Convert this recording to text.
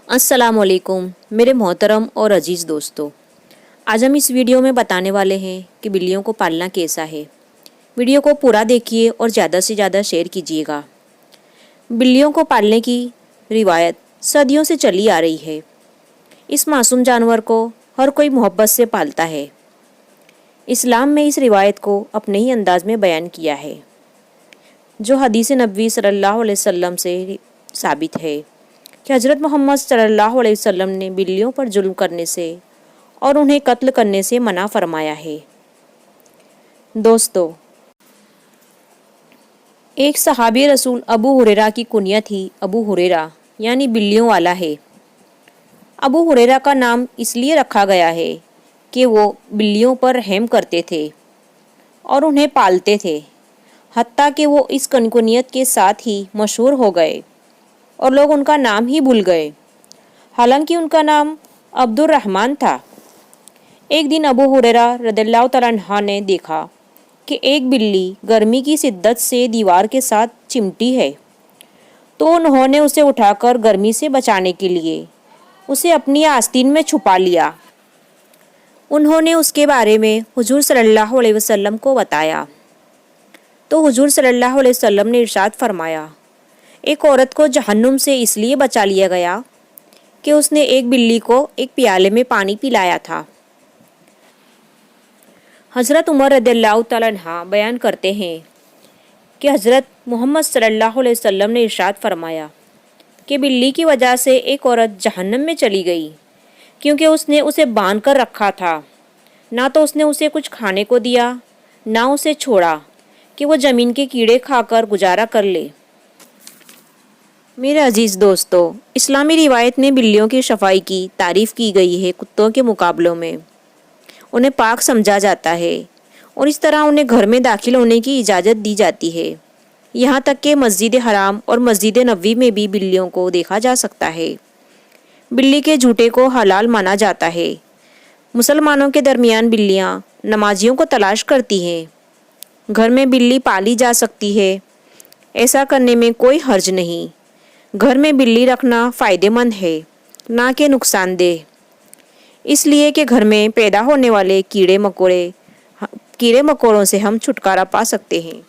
अस्सलाम वालेकुम मेरे मोहतरम और अजीज़ दोस्तों। आज हम इस वीडियो में बताने वाले हैं कि बिल्लियों को पालना कैसा है। वीडियो को पूरा देखिए और ज़्यादा से ज़्यादा शेयर कीजिएगा। बिल्लियों को पालने की रिवायत सदियों से चली आ रही है। इस मासूम जानवर को हर कोई मोहब्बत से पालता है। इस्लाम में इस रिवायत को अपने ही अंदाज में बयान किया है, जो हदीस नबवी सल्लल्लाहु अलैहि वसल्लम से साबित है कि हज़रत मोहम्मद सल्लल्लाहु अलैहि वसल्लम ने बिल्लियों पर जुल्म करने से और उन्हें कत्ल करने से मना फरमाया है। दोस्तों, एक सहाबी रसूल अबू हुरैरा की कुनियत थी अबू हुरैरा यानी बिल्लियों वाला है। अबू हुरैरा का नाम इसलिए रखा गया है कि वो बिल्लियों पर रहम करते थे और उन्हें पालते थे, हत्ता कि वो इस कुनियत के साथ ही मशहूर हो गए और लोग उनका नाम ही भूल गए, हालांकि उनका नाम अब्दुर्रहमान था। एक दिन अबू हुरैरा रज़ियल्लाहु तआला अन्हु ने देखा कि एक बिल्ली गर्मी की शिद्दत से दीवार के साथ चिमटी है, तो उन्होंने उसे उठाकर गर्मी से बचाने के लिए उसे अपनी आस्तीन में छुपा लिया। उन्होंने उसके बारे में हुजूर सल्लल्लाहु अलैहि वसल्लम को बताया, तो हुजूर सल्लल्लाहु अलैहि वसल्लम ने इरशाद फरमाया, एक औरत को जहन्नुम से इसलिए बचा लिया गया कि उसने एक बिल्ली को एक प्याले में पानी पिलाया था। हज़रत उमर रज़ियल्लाहु तआला अन्हु बयान करते हैं कि हज़रत मोहम्मद सल्लल्लाहु अलैहि वसल्लम ने इरशाद फरमाया कि बिल्ली की वजह से एक औरत जहन्नम में चली गई, क्योंकि उसने उसे बांध कर रखा था। ना तो उसने उसे कुछ खाने को दिया, ना उसे छोड़ा कि वो ज़मीन के कीड़े खाकर गुजारा कर ले। मेरे अजीज़ दोस्तों, इस्लामी रिवायत में बिल्लियों की सफाई की तारीफ़ की गई है। कुत्तों के मुकाबलों में उन्हें पाक समझा जाता है और इस तरह उन्हें घर में दाखिल होने की इजाज़त दी जाती है। यहाँ तक कि मस्जिद हराम और मस्जिद नबवी में भी बिल्लियों को देखा जा सकता है। बिल्ली के झूठे को हलाल माना जाता है। मुसलमानों के दरमियान बिल्लियाँ नमाजियों को तलाश करती हैं। घर में बिल्ली पाली जा सकती है, ऐसा करने में कोई हर्ज नहीं। घर में बिल्ली रखना फ़ायदेमंद है, ना कि नुकसानदेह, इसलिए कि घर में पैदा होने वाले कीड़े मकोड़ों से हम छुटकारा पा सकते हैं।